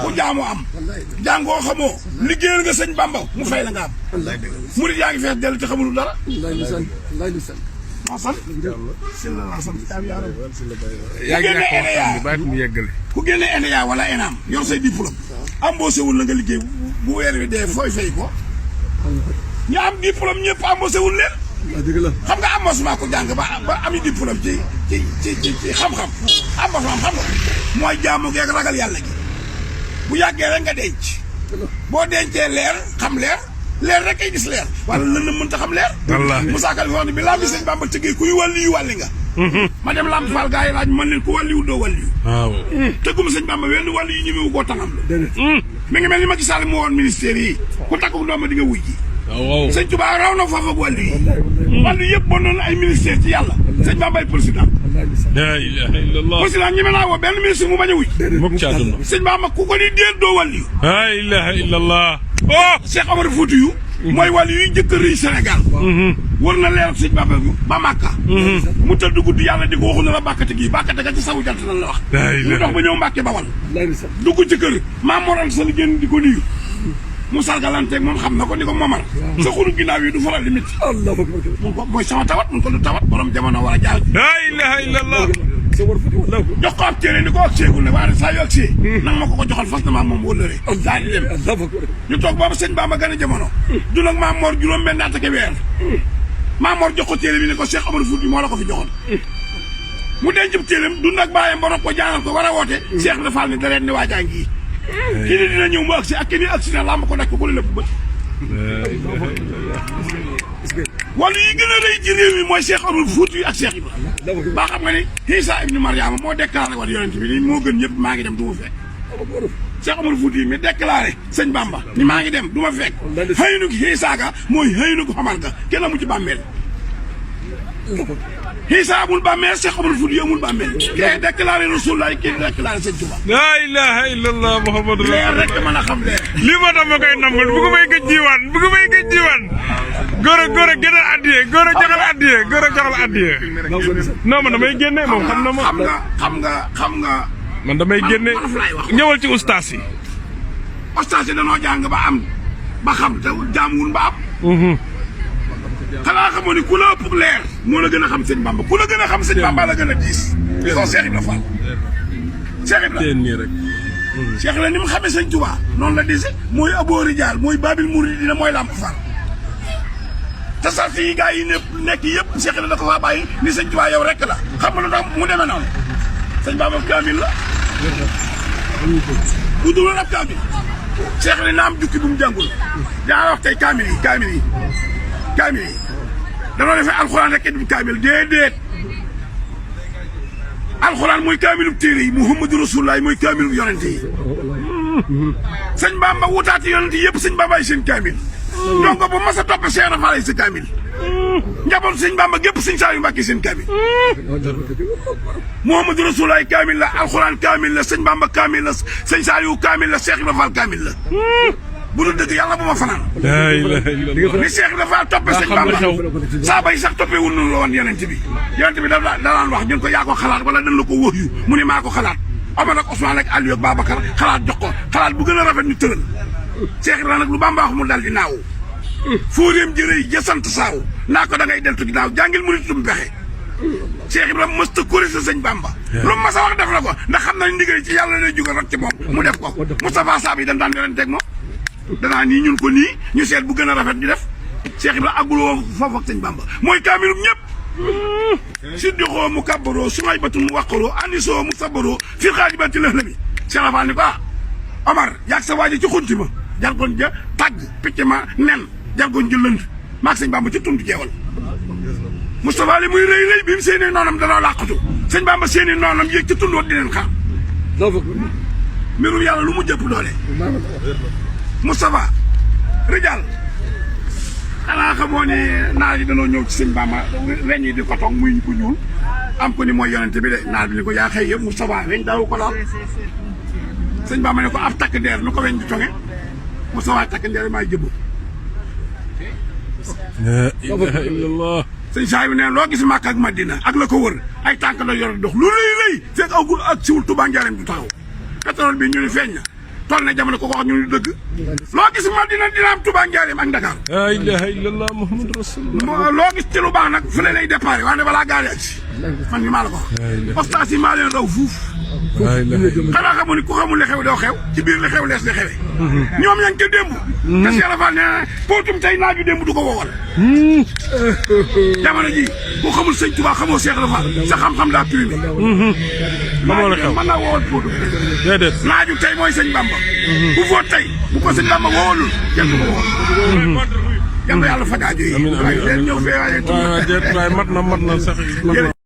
ku jaamu am jàngoo xamoo liggéeyal nga sëñ Bamba mu fay la nga am murid yaa ngi fees dellu te xamul dara maa sant silla laa sant ku génne ENEA wala ENAM yor say diplôme embauché wul la nga liggéey bu weer wi dee fooy fay ko ñu am diplôme ñëpp embauché wul leen xam nga embauchement ko jàng ba ami diplôme ci xam-xam embauchement xam nga mooy jaamu geeg ragal yàlla gi bu yàggee rek nga denc boo dencee leer xam leer rek ay gis leer wala lëndëm mënta xam leer Moussa Ka wax ne bi lambi sëñ Bamba tëggee kuy wàlli yu wàlli nga ma dem lamp Fall gaa yi laaj man leen ku wàlliwu doo wàlliwu tëgguma sëñ Bamba wenn wàlli yu ñëmewu koo tangam la mi ngi mel ni Macky Sall mu woon ministère yi ku takku dooma di nga wuy ji sëñ Touba raw na foofa ak wàlli yi wàlli yëpp bon noonu ay ministère ci yàlla sëñ Bamba ay président la ilaha illallah président ñeme naa woo benn ministre mu bañ a wuy mukk ci àdduna sëñ Bamba ku ko di déet doo wàlliwu la ilaha illallah Cheikh Omar Foutiyou mooy wàllu yuy njëkk a rëy Sénégal war na leer sëñ Bamba ba Màkka mu tëdd guddi yàlla di ko waxu na la bàkkate gi bàkkate ga ci sawu jant lan la wax mu dox ba ñëw Mbàkke Bawal dugg ci kër maam moral sa génn di ko nuyu mu sargalanteeg moom xam na ko ni ko momar sa xuru ginnaaw yi du faral di métti mun ko mooy sama tawat mun ko du tawat borom jamono war a jaar la ilaha illallah jox ko ab téere ni ko ak seegul ne waaye saa yu ak see nang ma ko joxal fas na maam moom wëllëre daa di dem ñu toog boobu sëñ Bamba gën a jamono du nag maam Mor juróom benn at ak weer maam Mor jox ko téere bi ne ko Cheikh Omar Fouti moo la ko fi joxoon mu denc téereem du nag bàyyam ba ko jaanal ko war a woote Cheikh dafa ni dareet ni waajaa ngi kii ni dina ñëw mu agsi ak kii ni agsi na làmb ko nekk bu la lépp bët wàllu yi gën a rëy ci réew mi mooy Cheikh Omar Fouti ak Cheikh Ibrahima baa xam nga ni Isa ibnu Mariama moo déclaré wat yonent bi ni moo gën ñëpp maa ngi dem du ma fekk Cheikh Omar Fouti mi déclaré sëñ Bamba ni maa ngi dem du ma fekk xëy nu ki Isa ga mooy xëy nu ko xamal ga kenn amu ci bàmmeel Isa amul bàmmeel Cheikh Omar Fouti amul bàmmeel kii déclaré Rasulullah kii déclaré sëñ Tuba la ilaha illallah Muhammadu leer rek mën a xam leer lii moo tax ma koy nangul bu ko may gëj jiwaan bu ko may gëj jiwaan góor a gën a addiye góor a jaxal addiye non man damay génne moom xam na ma xam nga man damay génne ñëwal ci ustaas yi danoo jàng ba am ba xam te jaamuwul ba am xanaa xamoo ni ku la ëpp leer moo la gën a xam sëñ Bamba ku la gën a xam sëñ Bamba la gën a diis soo Cheikh Ibra Fall Cheikh Ibra Cheikh la ni mu xamee sëñ Touba noonu la diise mooy aboori jaal mooy babil muridina mooy Lamp Fall te sart yi gars yi nekk yëpp Cheikh la da ko faa bàyyi ni sëñ Touba yow rek la xam nga lu tax mu demee noonu sëñ Bamba kaamil la bu dul woon ab kaamil Cheikh la na am jukki bu mu jàngul daa wax tey kaamil yi danoo defee alxuraan rek du kaamil déedéet alxuraan mooy kaamilu téere yi Muhammadu Rasulullah mooy kaamilu yonente yi sëñ Bamba wutaati yonente yi yëpp sëñ Bamba ay seen kaamil donc bu mas a toppe Cheikh Ibra Fall sa kaamil njaboot sëñ Bamba gépp sëñ Saliou Mbacké seen kaamil Muhammadu Rasulullah kaamil la alxuraan kaamil la sëñ Bamba kaamil la sëñ Saliou kaamil la Cheikh Ibra Fall kaamil la bu dul dëgg yàlla bu ma fanaan ni Cheikh dafa toppe sëñ Bamba saaba yi sax toppee wul noonu la woon yonent bi da daan wax ñun ko yaa ko xalaat wala dañ la ko wóox yu mu ne maa ko xalaat Omar ak Ousmane ak Aliou ak Babacar xalaat jox ko xalaat bu gën a rafet ñu tëral Cheikh Ibra nag lu Bamba wax mu dal di naaw fóoréem jërëy ja sant saaw naa ko da ngay deltu ginnaaw jàngil mu nitum pexe Cheikh Ibra mësta corrigé sëñ Bamba lu mas a wax def la ko ndax xam na ndigal ci yàlla lay jógal rek ci moom mu def ko Moustapha Sab yi dañ daan yorenteeg moom danaa nii ñun ko nii ñu seet bu gën a rafet ñu def Cheikh Ibra àggul woo foofu ak sëñ Bamba mooy kaamilum ñëpp siddixoo mu kabbaroo sumay batu mu waqaroo anisoo mu sabaroo fii xaajibati lëx la bi Cheikh Rafal ni ko Omar yaag sa waaji ci xunti ma jargoon ja tàgg picc ma nen jargoon ja lënd maag sëñ Bamba ci tuntu jeewal Moustapha li muy rëy bi mu seeni noonam danoo làqatu sëñ Bamba seeni noonam yéeg ci tund di leen xaar mbirum yàlla lu mu jëpp doole Moustapha Rijal xanaa xamoo ne naar yi danoo ñëw ci sëñ Bamba weñ yi di ko toog muy bu ñuul am ko ni mooy yonente bi de naar bi ni ko yaa xëy yëpp Moustapha weñ daawu ko laal sëñ Bamba ne ko ab takk ndeer nu ko weñ di tonge Moustapha takk ndeer maay jëbbu la ilaha illallah sëñ Saay bi neen loo gis Makka ak Madina ak la ko wër ay tànk la yor dox lu rëy fekk awgul ak siwul Tuubaa njaareem du taxaw pétrole bi ñu ni feeñ na toll na jamono ko wax ñu dëgg loo gis Madina dina am Touba Njaaréem ak Dakar la ilaha illallah muhammadu rasulullah loo gis ci lu baax nag fu ne lay déparé waaye balaa gaari ak si man mi maa la ko wax ostaas yi maa leen raw fuuf xanaa xamu ni ku xamul li xew doo xew ci biir li xew lees li xewe ñoom yaa ngi ca démb te Cheikh Rafal nee na pootum tey naaju démb du ko wowal jamono ji ku xamul sëñ Touba xamoo Cheikh Rafal sa xam-xam daa primé xamoo la xew mën naa wowal pootum déedéet naaju tey mooy sëñ Bamba bu foot tey bu ko sëñ Bamba wowalul kenn du ko wowal yal na yàlla faj aajo yi leen ñëw fee waaye waaye mat na sax